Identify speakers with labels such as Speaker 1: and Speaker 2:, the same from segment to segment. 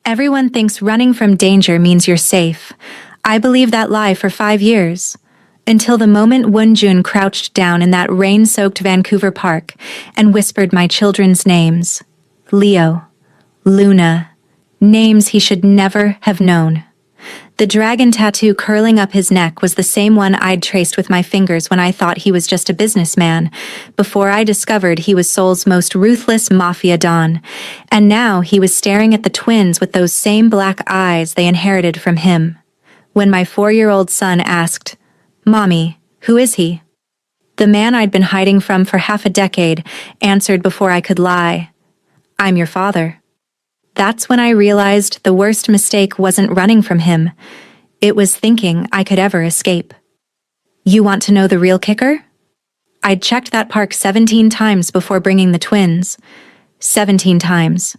Speaker 1: Everyone thinks running from danger means you're safe. I believed that lie for 5 years. Until the moment Woonjun crouched down in that rain-soaked Vancouver park and whispered my children's names. Leo, Luna, names he should never have known. The dragon tattoo curling up his neck was the same one I'd traced with my fingers when I thought he was just a businessman, before I discovered he was Seoul's most ruthless mafia don. And now he was staring at the twins with those same black eyes they inherited from him. When my 4-year-old son asked, "Mommy, who is he?" The man I'd been hiding from for half a decade answered before I could lie, "I'm your father." That's when I realized the worst mistake wasn't running from him. It was thinking I could ever escape. You want to know the real kicker? I'd checked that park 17 times before bringing the twins. 17 times.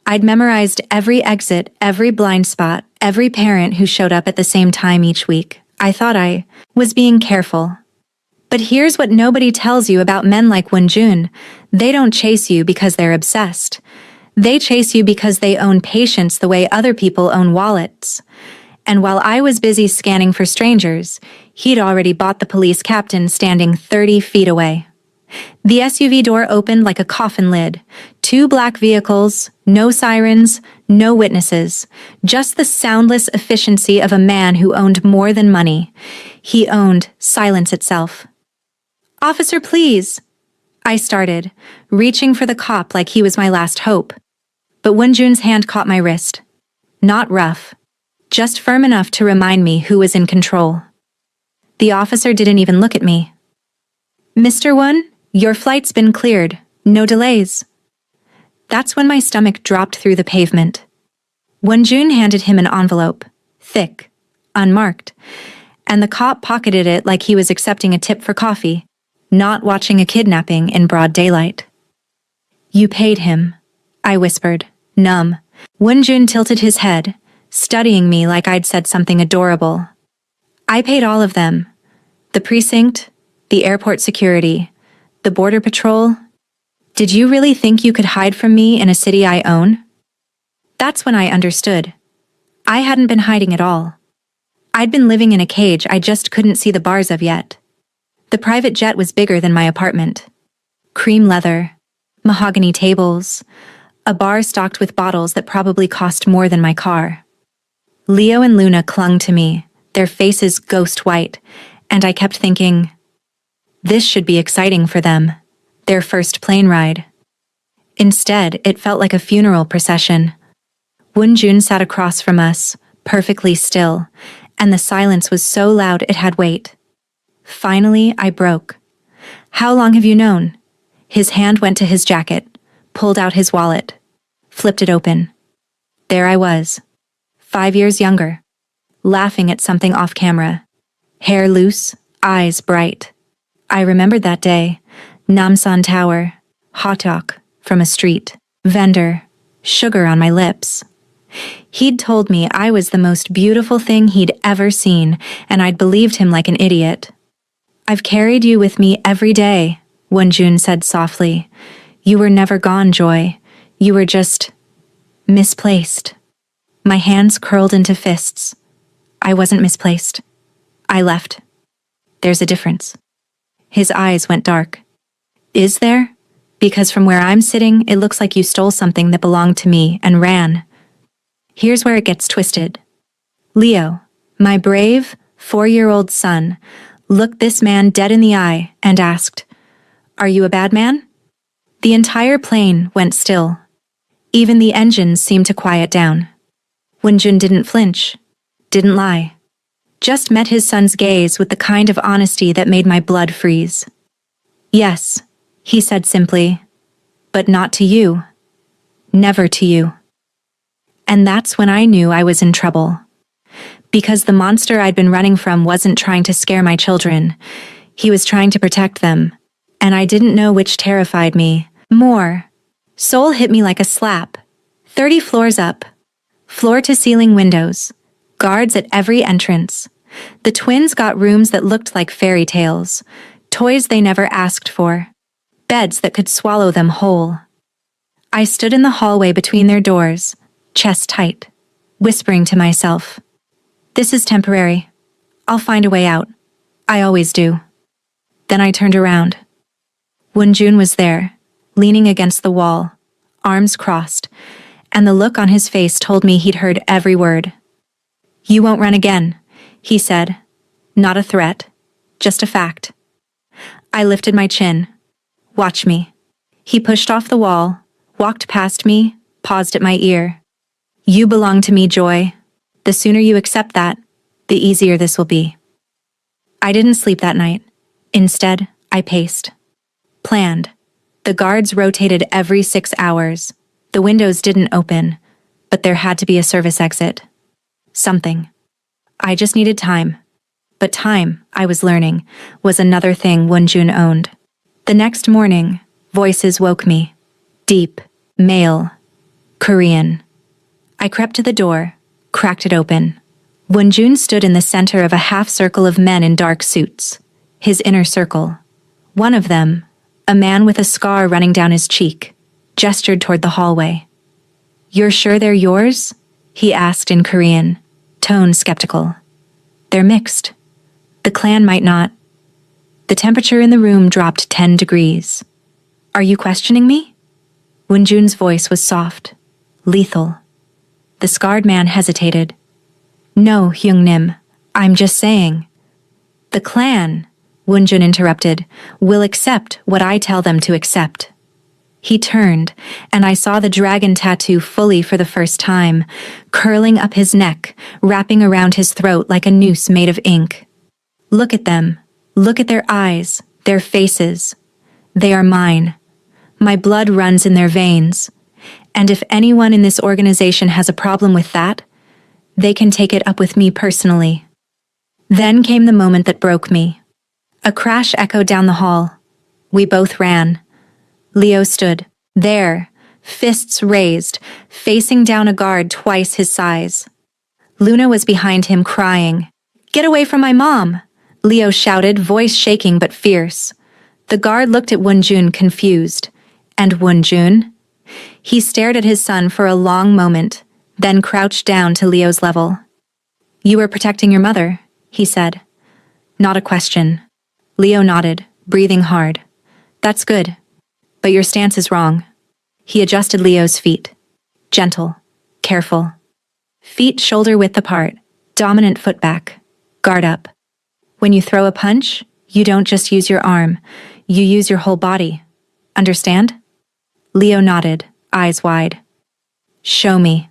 Speaker 1: I'd memorized every exit, every blind spot, every parent who showed up at the same time each week. I thought I was being careful. But here's what nobody tells you about men like Woonjun. They don't chase you because they're obsessed. They chase you because they own patience the way other people own wallets. And while I was busy scanning for strangers, he'd already bought the police captain standing 30 feet away. The SUV door opened like a coffin lid. 2 black vehicles, no sirens, no witnesses. Just the soundless efficiency of a man who owned more than money. He owned silence itself. "Officer, please," I started, reaching for the cop like he was my last hope. But Woonjun's hand caught my wrist. Not rough, just firm enough to remind me who was in control. The officer didn't even look at me. "Mr. Woon, your flight's been cleared. No delays." That's when my stomach dropped through the pavement. Woonjun handed him an envelope, thick, unmarked, and the cop pocketed it like he was accepting a tip for coffee, not watching a kidnapping in broad daylight. "You paid him," I whispered, numb. Woonjun tilted his head, studying me like I'd said something adorable. "I paid all of them. The precinct, the airport security, the border patrol. Did you really think you could hide from me in a city I own?" That's when I understood. I hadn't been hiding at all. I'd been living in a cage I just couldn't see the bars of yet. The private jet was bigger than my apartment. Cream leather, mahogany tables, a bar stocked with bottles that probably cost more than my car. Leo and Luna clung to me, their faces ghost white, and I kept thinking, this should be exciting for them, their first plane ride. Instead, it felt like a funeral procession. Woonjun sat across from us, perfectly still, and the silence was so loud it had weight. Finally, I broke. "How long have you known?" His hand went to his jacket, pulled out his wallet, flipped it open. There I was, 5 years younger, laughing at something off camera. Hair loose, eyes bright. I remembered that day, Namsan Tower, hotdog from a street, vendor, sugar on my lips. He'd told me I was the most beautiful thing he'd ever seen, and I'd believed him like an idiot. "I've carried you with me every day," Woonjun said softly. "You were never gone, Joy. You were just misplaced." My hands curled into fists. I wasn't misplaced. I left. There's a difference. His eyes went dark. "Is there? Because from where I'm sitting, it looks like you stole something that belonged to me and ran." Here's where it gets twisted. Leo, my brave, 4-year-old son, looked this man dead in the eye and asked, "Are you a bad man?" The entire plane went still. Even the engines seemed to quiet down. Woonjun didn't flinch, didn't lie, just met his son's gaze with the kind of honesty that made my blood freeze. "Yes," he said simply, "but not to you. Never to you." And that's when I knew I was in trouble. Because the monster I'd been running from wasn't trying to scare my children. He was trying to protect them. And I didn't know which terrified me more. Seoul hit me like a slap. 30 floors up. Floor-to-ceiling windows. Guards at every entrance. The twins got rooms that looked like fairy tales. Toys they never asked for. Beds that could swallow them whole. I stood in the hallway between their doors, chest tight, whispering to myself, "This is temporary. I'll find a way out. I always do." Then I turned around. Woonjun was there, leaning against the wall, arms crossed, and the look on his face told me he'd heard every word. "You won't run again," he said. Not a threat, just a fact. I lifted my chin. "Watch me." He pushed off the wall, walked past me, paused at my ear. "You belong to me, Joy. The sooner you accept that, the easier this will be." I didn't sleep that night. Instead, I paced. Planned. The guards rotated every 6 hours. The windows didn't open, but there had to be a service exit. Something. I just needed time. But time, I was learning, was another thing Woonjun owned. The next morning, voices woke me. Deep, male, Korean. I crept to the door, cracked it open. Woonjun stood in the center of a half-circle of men in dark suits. His inner circle. One of them, a man with a scar running down his cheek, gestured toward the hallway. "You're sure they're yours?" he asked in Korean, tone skeptical. "They're mixed. The clan might not." The temperature in the room dropped 10 degrees. "Are you questioning me?" Woonjun's voice was soft, lethal. The scarred man hesitated. "No, Hyungnim, I'm just saying." "The clan," Woonjun interrupted, "will accept what I tell them to accept." He turned, and I saw the dragon tattoo fully for the first time, curling up his neck, wrapping around his throat like a noose made of ink. "Look at them. Look at their eyes, their faces. They are mine. My blood runs in their veins. And if anyone in this organization has a problem with that, they can take it up with me personally." Then came the moment that broke me. A crash echoed down the hall. We both ran. Leo stood, there, fists raised, facing down a guard twice his size. Luna was behind him crying. "Get away from my mom!" Leo shouted, voice shaking but fierce. The guard looked at Woonjun confused. And Woonjun? He stared at his son for a long moment, then crouched down to Leo's level. "You were protecting your mother," he said. Not a question. Leo nodded, breathing hard. "That's good. But your stance is wrong." He adjusted Leo's feet. Gentle, careful. Feet shoulder-width apart, dominant foot back. Guard up. When you throw a punch, you don't just use your arm, you use your whole body. Understand? Leo nodded, eyes wide. "Show me."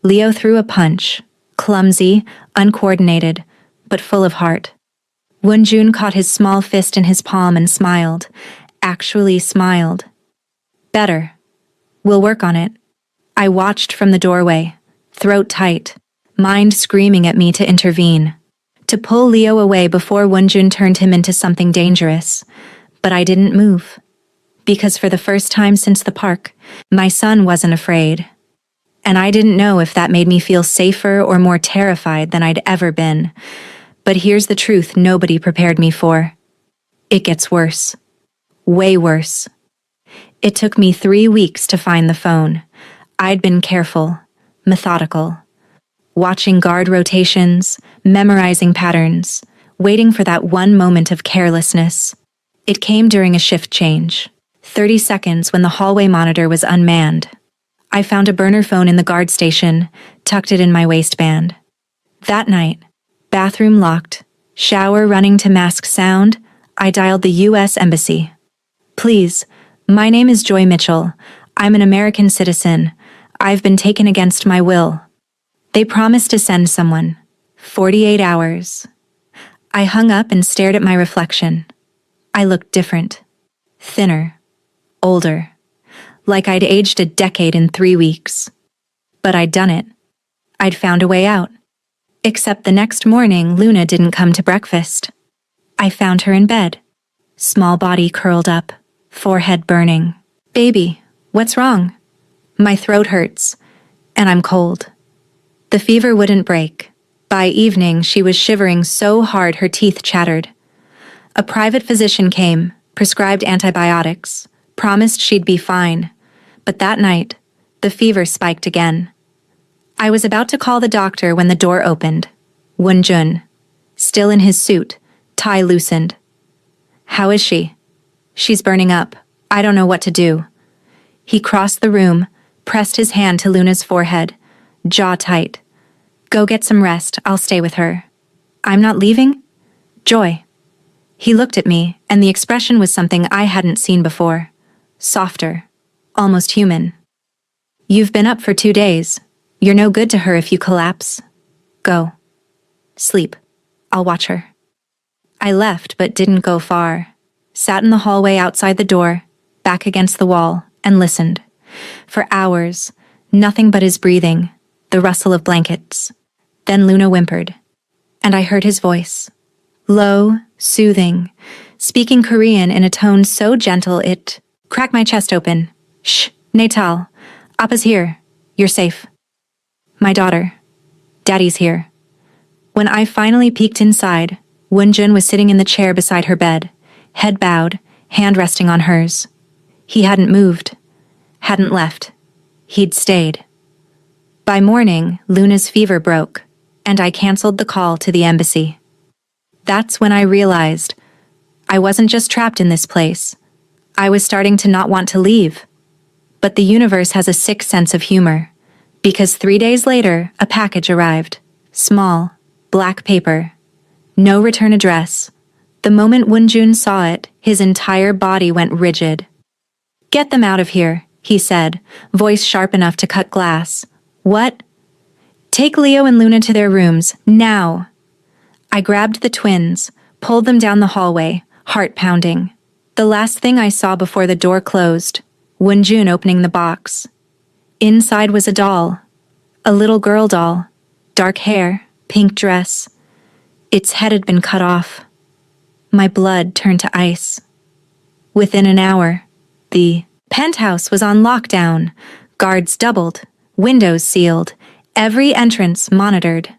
Speaker 1: Leo threw a punch, clumsy, uncoordinated, but full of heart. Woonjun caught his small fist in his palm and smiled, actually smiled. "Better. We'll work on it." I watched from the doorway, throat tight, mind screaming at me to intervene, to pull Leo away before Woonjun turned him into something dangerous. But I didn't move. Because for the first time since the park, my son wasn't afraid. And I didn't know if that made me feel safer or more terrified than I'd ever been. But here's the truth nobody prepared me for. It gets worse. Way worse. It took me 3 weeks to find the phone. I'd been careful, methodical, watching guard rotations, memorizing patterns, waiting for that one moment of carelessness. It came during a shift change. 30 seconds when the hallway monitor was unmanned. I found a burner phone in the guard station, tucked it in my waistband. That night, bathroom locked, shower running to mask sound, I dialed the U.S. Embassy. "Please, my name is Joy Mitchell. I'm an American citizen. I've been taken against my will." They promised to send someone. 48 hours. I hung up and stared at my reflection. I looked different. Thinner. Older. Like I'd aged a decade in 3 weeks. But I'd done it. I'd found a way out. Except the next morning, Luna didn't come to breakfast. I found her in bed. Small body curled up, forehead burning. "Baby, what's wrong?" "My throat hurts, and I'm cold." The fever wouldn't break. By evening, she was shivering so hard her teeth chattered. A private physician came, prescribed antibiotics, promised she'd be fine. But that night, the fever spiked again. I was about to call the doctor when the door opened. Won-jun, still in his suit, tie loosened. How is she? She's burning up. I don't know what to do. He crossed the room, pressed his hand to Luna's forehead, jaw tight. Go get some rest, I'll stay with her. I'm not leaving? Joy. He looked at me, and the expression was something I hadn't seen before. Softer. Almost human. You've been up for 2 days. You're no good to her if you collapse. Go. Sleep. I'll watch her. I left but didn't go far. Sat in the hallway outside the door, back against the wall, and listened. For hours, nothing but his breathing, the rustle of blankets. Then Luna whimpered, and I heard his voice. Low, soothing, speaking Korean in a tone so gentle it cracked my chest open. Shh, Natal. Appa's here. You're safe. My daughter. Daddy's here. When I finally peeked inside, Won-jun was sitting in the chair beside her bed, head bowed, hand resting on hers. He hadn't moved. Hadn't left. He'd stayed. By morning, Luna's fever broke, and I canceled the call to the embassy. That's when I realized I wasn't just trapped in this place. I was starting to not want to leave. But the universe has a sick sense of humor, because 3 days later, a package arrived. Small, black paper. No return address. The moment Won-jun saw it, his entire body went rigid. Get them out of here, he said, voice sharp enough to cut glass. What? Take Leo and Luna to their rooms, now. I grabbed the twins, pulled them down the hallway, heart pounding. The last thing I saw before the door closed, Won-jun opening the box. Inside was a doll. A little girl doll. Dark hair, pink dress. Its head had been cut off. My blood turned to ice. Within an hour, the penthouse was on lockdown. Guards doubled, windows sealed, every entrance monitored.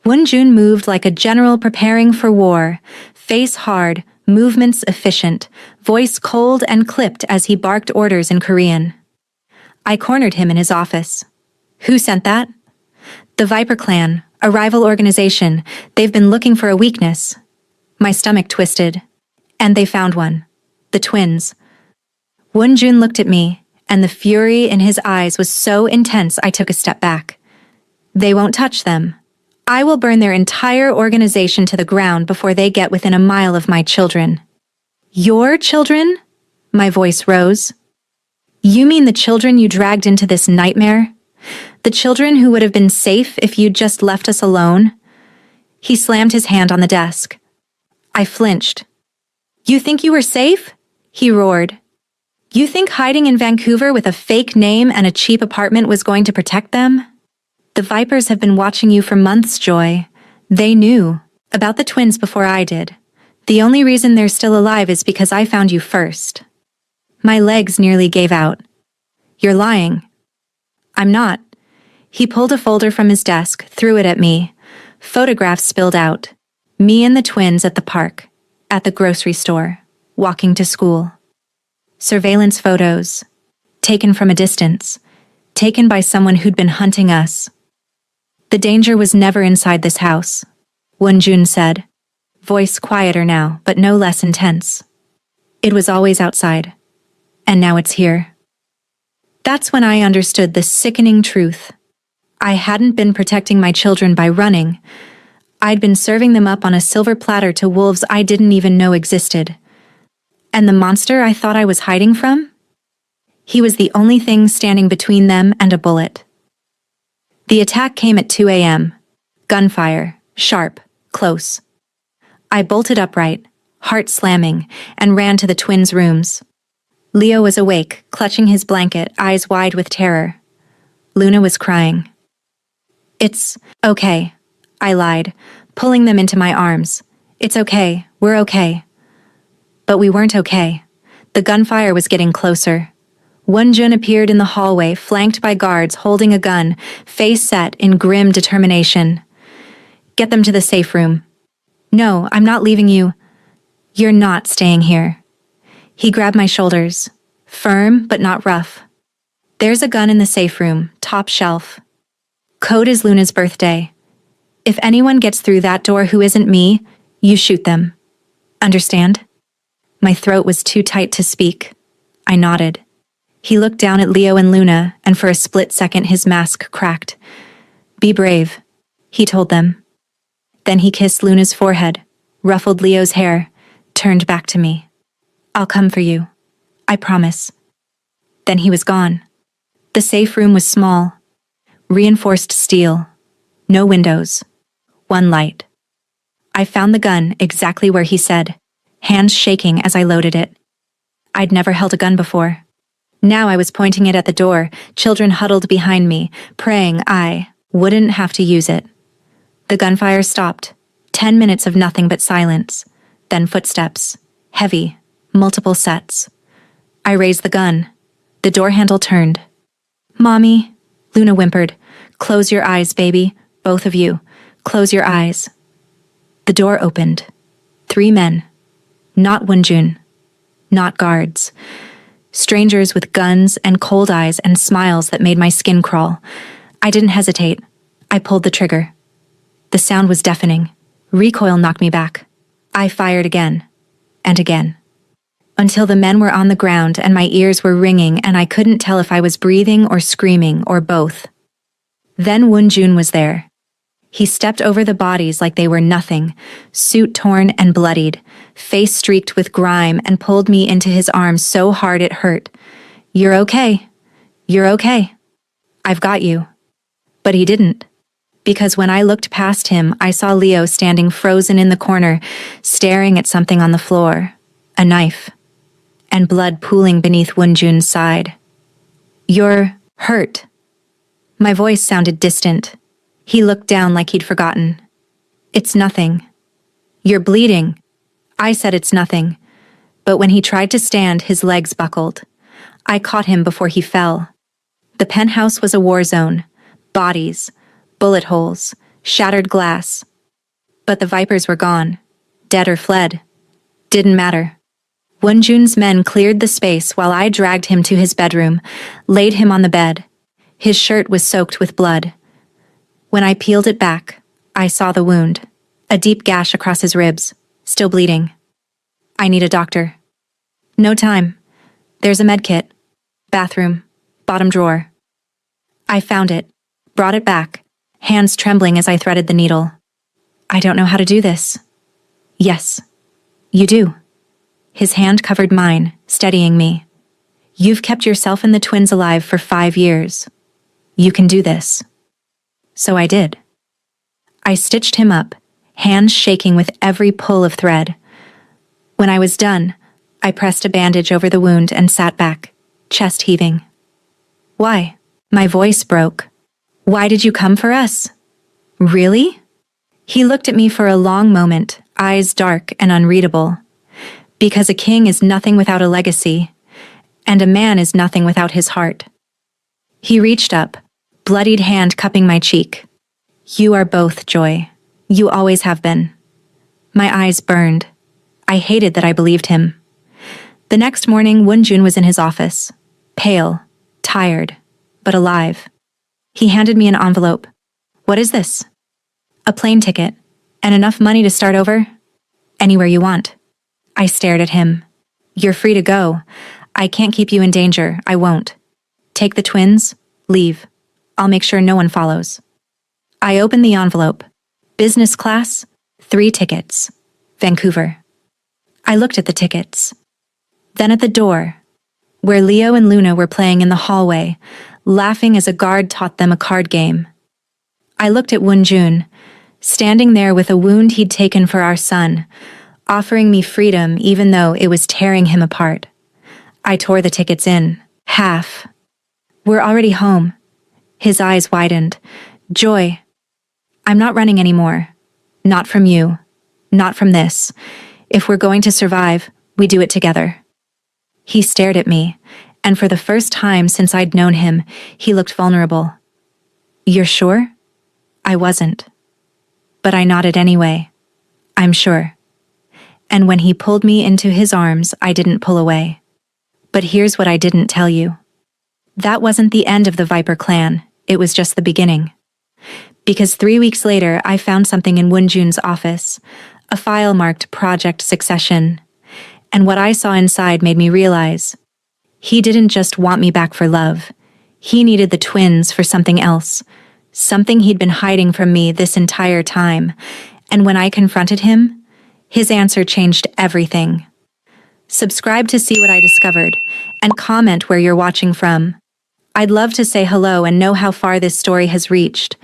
Speaker 1: Won-jun moved like a general preparing for war, face hard, movements efficient, voice cold and clipped as he barked orders in Korean. I cornered him in his office. Who sent that? The Viper Clan, a rival organization. They've been looking for a weakness. My stomach twisted. And they found one. The twins. Won-jun looked at me, and the fury in his eyes was so intense I took a step back. They won't touch them. I will burn their entire organization to the ground before they get within a mile of my children. Your children? My voice rose. You mean the children you dragged into this nightmare? The children who would have been safe if you'd just left us alone? He slammed his hand on the desk. I flinched. You think you were safe? He roared. You think hiding in Vancouver with a fake name and a cheap apartment was going to protect them? The Vipers have been watching you for months, Joy. They knew about the twins before I did. The only reason they're still alive is because I found you first. My legs nearly gave out. You're lying. I'm not. He pulled a folder from his desk, threw it at me. Photographs spilled out. Me and the twins at the park, at the grocery store, walking to school. Surveillance photos, taken from a distance, taken by someone who'd been hunting us. The danger was never inside this house, Won-jun said, voice quieter now, but no less intense. It was always outside, and now it's here. That's when I understood the sickening truth. I hadn't been protecting my children by running. I'd been serving them up on a silver platter to wolves I didn't even know existed. And the monster I thought I was hiding from? He was the only thing standing between them and a bullet. The attack came at 2 a.m. Gunfire, sharp, close. I bolted upright, heart slamming, and ran to the twins' rooms. Leo was awake, clutching his blanket, eyes wide with terror. Luna was crying. It's okay, I lied, pulling them into my arms. It's okay, we're okay. But we weren't okay. The gunfire was getting closer. Won-jun appeared in the hallway, flanked by guards holding a gun, face set in grim determination. Get them to the safe room. No, I'm not leaving you. You're not staying here. He grabbed my shoulders, firm but not rough. There's a gun in the safe room, top shelf. Code is Luna's birthday. If anyone gets through that door who isn't me, you shoot them. Understand? My throat was too tight to speak. I nodded. He looked down at Leo and Luna, and for a split second his mask cracked. Be brave, he told them. Then he kissed Luna's forehead, ruffled Leo's hair, turned back to me. I'll come for you. I promise. Then he was gone. The safe room was small. Reinforced steel. No windows. One light. I found the gun exactly where he said, hands shaking as I loaded it. I'd never held a gun before. Now I was pointing it at the door, children huddled behind me, praying I wouldn't have to use it. The gunfire stopped. 10 minutes of nothing but silence. Then footsteps. Heavy. Multiple sets. I raised the gun. The door handle turned. Mommy, Luna whimpered. Close your eyes, baby. Both of you. Close your eyes. The door opened. 3 men. Not Wunjun. Not guards. Strangers with guns and cold eyes and smiles that made my skin crawl. I didn't hesitate. I pulled the trigger. The sound was deafening. Recoil knocked me back. I fired again. And again. Until the men were on the ground and my ears were ringing and I couldn't tell if I was breathing or screaming or both. Then Wunjun was there. He stepped over the bodies like they were nothing, suit torn and bloodied, face streaked with grime, and pulled me into his arms so hard it hurt. You're okay. You're okay. I've got you. But he didn't. Because when I looked past him, I saw Leo standing frozen in the corner, staring at something on the floor. A knife. And blood pooling beneath Wunjun's side. You're hurt. My voice sounded distant. He looked down like he'd forgotten. It's nothing. You're bleeding. I said it's nothing. But when he tried to stand, his legs buckled. I caught him before he fell. The penthouse was a war zone. Bodies. Bullet holes. Shattered glass. But the Vipers were gone. Dead or fled. Didn't matter. Wunjun's men cleared the space while I dragged him to his bedroom, laid him on the bed. His shirt was soaked with blood. When I peeled it back, I saw the wound. A deep gash across his ribs, still bleeding. I need a doctor. No time. There's a med kit. Bathroom. Bottom drawer. I found it, brought it back, hands trembling as I threaded the needle. I don't know how to do this. Yes, you do. His hand covered mine, steadying me. You've kept yourself and the twins alive for 5 years. You can do this. So I did. I stitched him up, hands shaking with every pull of thread. When I was done, I pressed a bandage over the wound and sat back, chest heaving. Why? My voice broke. Why did you come for us? Really? He looked at me for a long moment, eyes dark and unreadable. Because a king is nothing without a legacy, and a man is nothing without his heart. He reached up, bloodied hand cupping my cheek. You are both, Joy. You always have been. My eyes burned. I hated that I believed him. The next morning, Wunjun was in his office. Pale, tired, but alive. He handed me an envelope. What is this? A plane ticket, and enough money to start over? Anywhere you want. I stared at him. You're free to go. I can't keep you in danger. I won't. Take the twins, leave. I'll make sure no one follows. I opened the envelope. Business class, 3 tickets. Vancouver. I looked at the tickets. Then at the door, where Leo and Luna were playing in the hallway, laughing as a guard taught them a card game. I looked at Wunjun, standing there with a wound he'd taken for our son, offering me freedom even though it was tearing him apart. I tore the tickets in, half. We're already home. His eyes widened. Joy. I'm not running anymore. Not from you. Not from this. If we're going to survive, we do it together. He stared at me, and for the first time since I'd known him, he looked vulnerable. You're sure? I wasn't. But I nodded anyway. I'm sure. And when he pulled me into his arms, I didn't pull away. But here's what I didn't tell you. That wasn't the end of the Viper clan, it was just the beginning. Because 3 weeks later, I found something in Woonjun's office, a file marked Project Succession. And what I saw inside made me realize he didn't just want me back for love. He needed the twins for something else, something he'd been hiding from me this entire time. And when I confronted him, his answer changed everything. Subscribe to see what I discovered, and comment where you're watching from. I'd love to say hello and know how far this story has reached.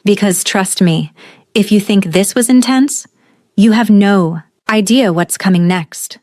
Speaker 1: Because trust me, if you think this was intense, you have no idea what's coming next.